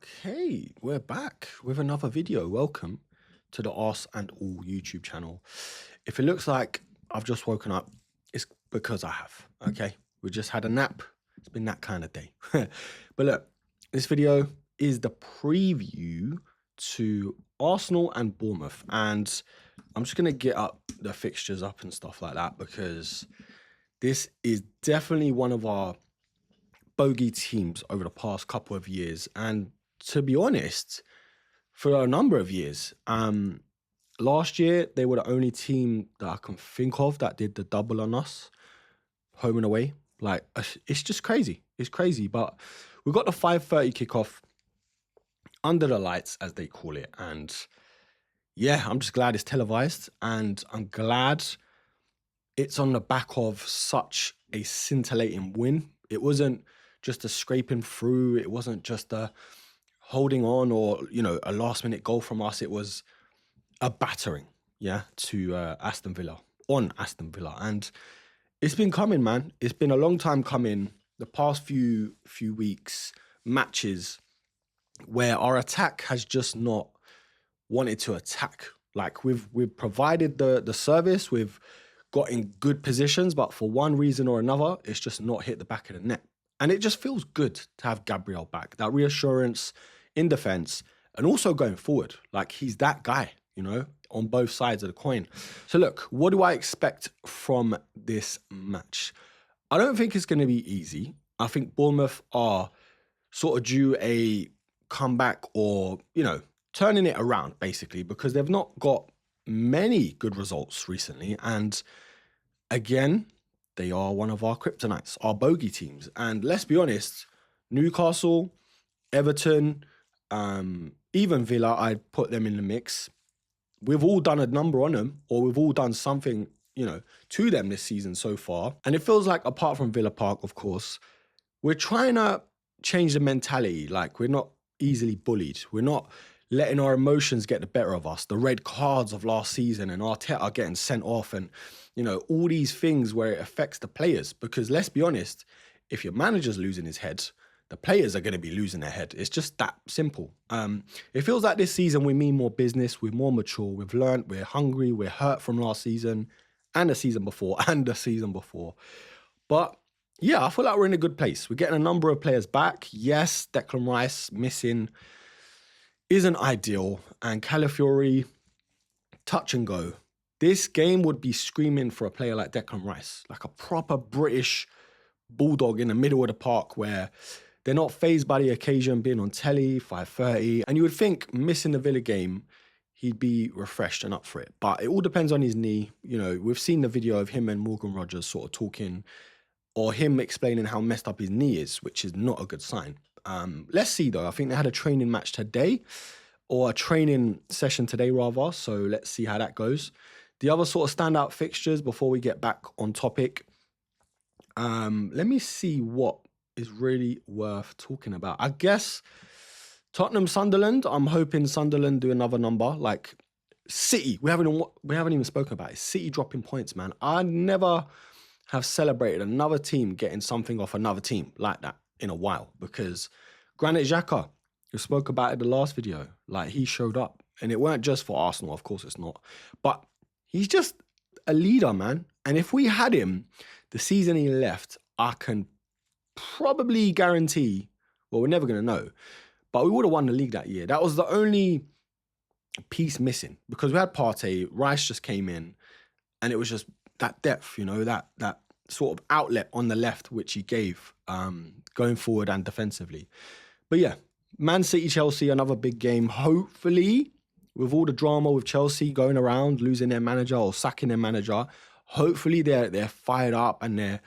Okay, we're back with another video. Welcome to the Arse and All YouTube channel. If it looks like I've just woken up, it's because I have, okay? We just had a nap. It's been that kind of day. But look, this video is the preview to Arsenal and Bournemouth. And I'm just going to get up the fixtures up and stuff like that because this is definitely one of our bogey teams over the past couple of years. And to be honest, for a number of years, last year, they were the only team that I can think of that did the double on us, home and away. Like, it's just crazy. It's crazy. But we got the 5:30 kickoff under the lights, as they call it. And yeah, I'm just glad it's televised. And I'm glad it's on the back of such a scintillating win. It wasn't just a scraping through. It wasn't just a holding on or, a last minute goal from us. It was a battering, to Aston Villa, on Aston Villa. And it's been coming, man. It's been a long time coming. The past few weeks, matches where our attack has just not wanted to attack. Like we've provided the service, we've got in good positions, but for one reason or another, it's just not hit the back of the net. And it just feels good to have Gabriel back, that reassurance in defense and also going forward. Like he's that guy, on both sides of the coin. So look, what do I expect from this match? I don't think it's going to be easy. I think Bournemouth are sort of due a comeback or, turning it around basically because they've not got many good results recently. And again, they are one of our kryptonites, our bogey teams. And let's be honest, Newcastle, Everton, even Villa, I'd put them in the mix. We've all done a number on them, or we've all done something, to them this season so far. And it feels like, apart from Villa Park, of course, we're trying to change the mentality. Like, we're not easily bullied. We're not letting our emotions get the better of us. The red cards of last season and Arteta getting sent off and, all these things where it affects the players. Because let's be honest, if your manager's losing his head, the players are going to be losing their head. It's just that simple. It feels like this season we mean more business, we're more mature, we've learned, we're hungry, we're hurt from last season and the season before and the season before. But yeah, I feel like we're in a good place. We're getting a number of players back. Yes, Declan Rice missing isn't ideal. And Calafiori, touch and go. This game would be screaming for a player like Declan Rice, like a proper British bulldog in the middle of the park where they're not fazed by the occasion, being on telly, 5:30. And you would think missing the Villa game, he'd be refreshed and up for it. But it all depends on his knee. We've seen the video of him and Morgan Rogers sort of talking, or him explaining how messed up his knee is, which is not a good sign. Let's see, though. I think they had a training match today, or a training session today, rather. So let's see how that goes. The other sort of standout fixtures before we get back on topic. Let me see what is really worth talking about. I guess Tottenham, Sunderland. I'm hoping Sunderland do another number. Like City, we haven't even spoken about it. City dropping points, man. I never have celebrated another team getting something off another team like that in a while, because Granit Xhaka, who spoke about it in the last video, like he showed up, and it weren't just for Arsenal, of course it's not, but he's just a leader, man. And if we had him the season he left, I can probably guarantee, well, we're never going to know, but we would have won the league that year. That was the only piece missing, because we had Partey, Rice just came in, and it was just that depth, that sort of outlet on the left, which he gave going forward and defensively. But yeah, Man City, Chelsea, another big game. Hopefully, with all the drama with Chelsea going around, losing their manager or sacking their manager, hopefully they're fired up and they're,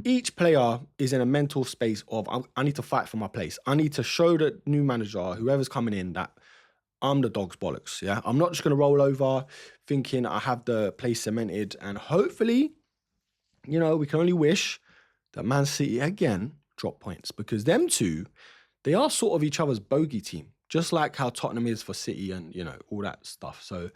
each player is in a mental space of, I need to fight for my place. I need to show the new manager, whoever's coming in, that I'm the dog's bollocks, yeah? I'm not just going to roll over thinking I have the place cemented. And hopefully, we can only wish that Man City, again, drop points. Because them two, they are sort of each other's bogey team. Just like how Tottenham is for City and, all that stuff. So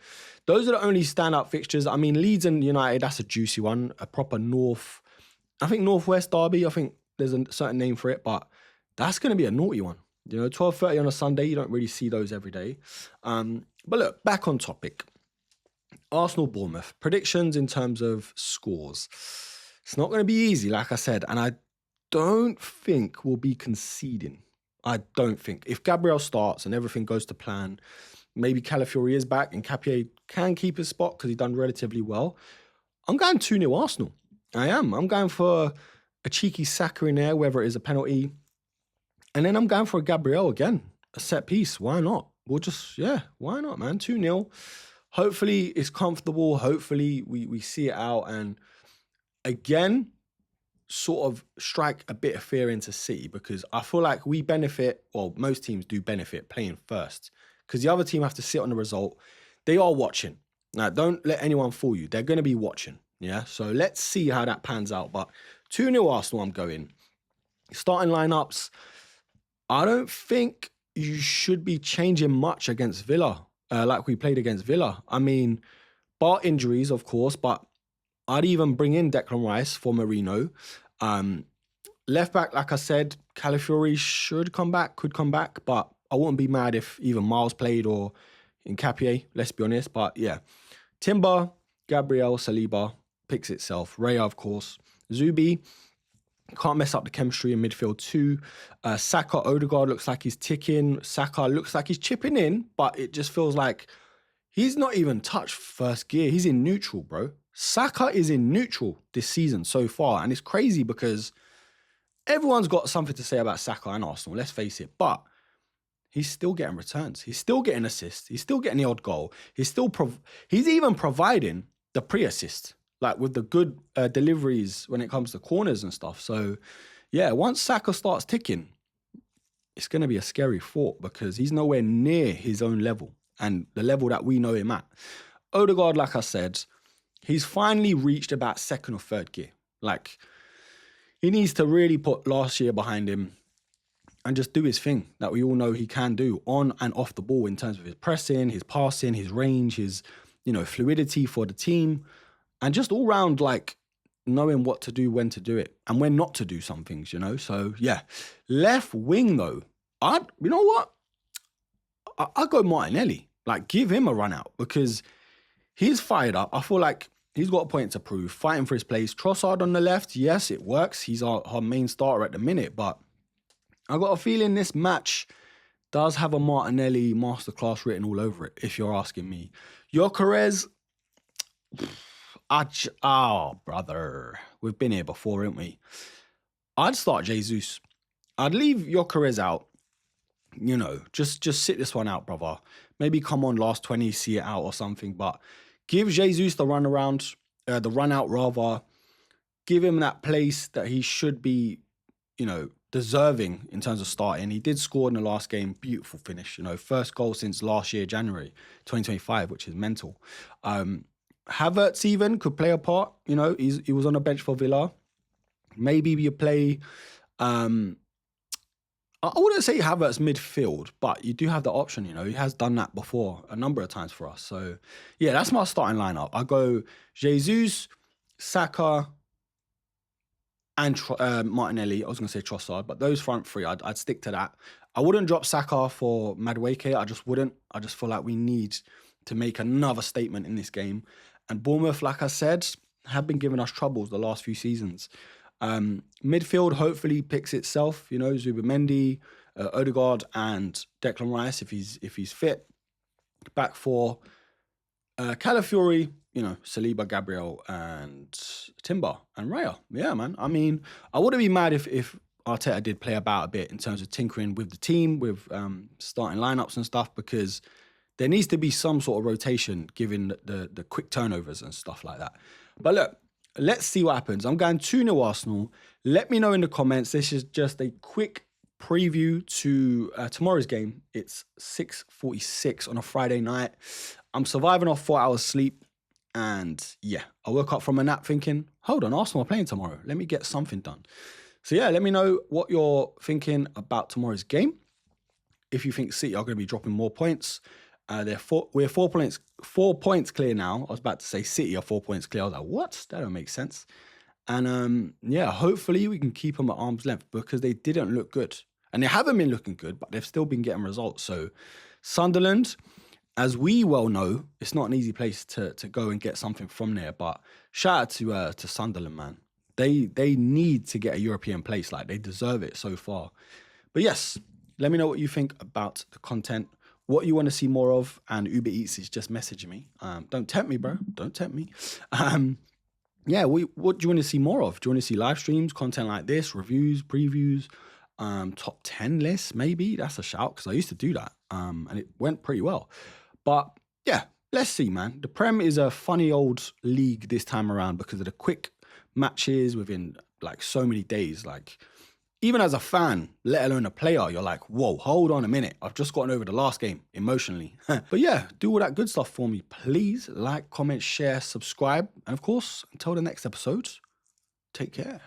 those are the only standout fixtures. I mean, Leeds and United, that's a juicy one. A proper Northwest derby. I think there's a certain name for it, but that's going to be a naughty one. You know, 12:30 on a Sunday, you don't really see those every day. But look, back on topic. Arsenal Bournemouth. Predictions in terms of scores. It's not going to be easy, like I said, and I don't think we'll be conceding. I don't think. If Gabriel starts and everything goes to plan, maybe Calafiori is back and Capier can keep his spot because he's done relatively well. I'm going 2-0 Arsenal. I am. I'm going for a cheeky Saka in there, whether it is a penalty. And then I'm going for a Gabriel again, a set piece. Why not? We'll just, why not, man? 2-0. Hopefully it's comfortable. Hopefully we see it out. And again, sort of strike a bit of fear into City because I feel like we benefit, well, most teams do benefit playing first because the other team have to sit on the result. They are watching. Now, don't let anyone fool you. They're going to be watching. Yeah. So let's see how that pans out. But 2-0 Arsenal, I'm going. Starting lineups. I don't think you should be changing much against Villa, like we played against Villa. I mean, bar injuries, of course, but I'd even bring in Declan Rice for Marino. Left back, like I said, Calafiori should come back, could come back, but I wouldn't be mad if even Miles played or in Capier, let's be honest. But yeah, Timber, Gabriel, Saliba picks itself. Raya, of course. Zubi. Can't mess up the chemistry in midfield too. Saka, Odegaard looks like he's ticking. Saka looks like he's chipping in, but it just feels like he's not even touched first gear. He's in neutral, bro. Saka is in neutral this season so far. And it's crazy because everyone's got something to say about Saka and Arsenal, let's face it. But he's still getting returns. He's still getting assists. He's still getting the odd goal. He's even providing the pre-assist, like with the good deliveries when it comes to corners and stuff. So, yeah, once Saka starts ticking, it's going to be a scary thought because he's nowhere near his own level and the level that we know him at. Odegaard, like I said, he's finally reached about second or third gear. Like, he needs to really put last year behind him and just do his thing that we all know he can do on and off the ball in terms of his pressing, his passing, his range, his, fluidity for the team. And just all round, like, knowing what to do, when to do it, and when not to do some things, So, yeah. Left wing, though. You know what? I'd go Martinelli. Like, give him a run out because he's fired up. I feel like he's got a point to prove. Fighting for his place. Trossard on the left, yes, it works. He's our main starter at the minute. But I got a feeling this match does have a Martinelli masterclass written all over it, if you're asking me. Gyökeres... brother, we've been here before, haven't we? I'd start Jesus. I'd leave Gyökeres out. Just sit this one out, brother. Maybe come on last 20, see it out or something. But give Jesus the run out rather. Give him that place that he should be, deserving in terms of starting. He did score in the last game. Beautiful finish. First goal since last year, January 2025, which is mental. Havertz even could play a part. He was on the bench for Villa. Maybe you play... I wouldn't say Havertz midfield, but you do have the option, He has done that before a number of times for us. So, yeah, that's my starting lineup. I go Jesus, Saka, and Martinelli. I was going to say Trossard, but those front three, I'd stick to that. I wouldn't drop Saka for Madueke. I just wouldn't. I just feel like we need to make another statement in this game. And Bournemouth, like I said, have been giving us troubles the last few seasons. Midfield hopefully picks itself, Zubimendi, Odegaard and Declan Rice if he's fit. Back four, Calafiori, Saliba, Gabriel and Timber and Raya. Yeah, man. I mean, I wouldn't be mad if Arteta did play about a bit in terms of tinkering with the team, with starting lineups and stuff, because there needs to be some sort of rotation given the quick turnovers and stuff like that. But look, let's see what happens. I'm going 2-0 Arsenal. Let me know in the comments. This is just a quick preview to tomorrow's game. It's 6:46 on a Friday night. I'm surviving off 4 hours sleep. And yeah, I woke up from a nap thinking, hold on, Arsenal are playing tomorrow. Let me get something done. So yeah, let me know what you're thinking about tomorrow's game. If you think City are going to be dropping more points. We're 4 points clear now. I was about to say City are 4 points clear. I was like, what? That don't make sense. And yeah, hopefully we can keep them at arm's length because they didn't look good And they haven't been looking good, but they've still been getting results. So Sunderland, as we well know, it's not an easy place to go and get something from there. But shout out to Sunderland, man. They need to get a European place. Like, they deserve it so far. But yes, let me know what you think about the content, what you want to see more of. And Uber Eats is just messaging me. Don't tempt me, bro. Don't tempt me. Yeah, what do you want to see more of? Do you want to see live streams, content like this, reviews, previews, top 10 lists, maybe? That's a shout, because I used to do that, and it went pretty well. But yeah, let's see, man. The Prem is a funny old league this time around because of the quick matches within like so many days. Like, even as a fan, let alone a player, you're like, whoa, hold on a minute. I've just gotten over the last game emotionally. But yeah, do all that good stuff for me. Please like, comment, share, subscribe. And of course, until the next episode, take care.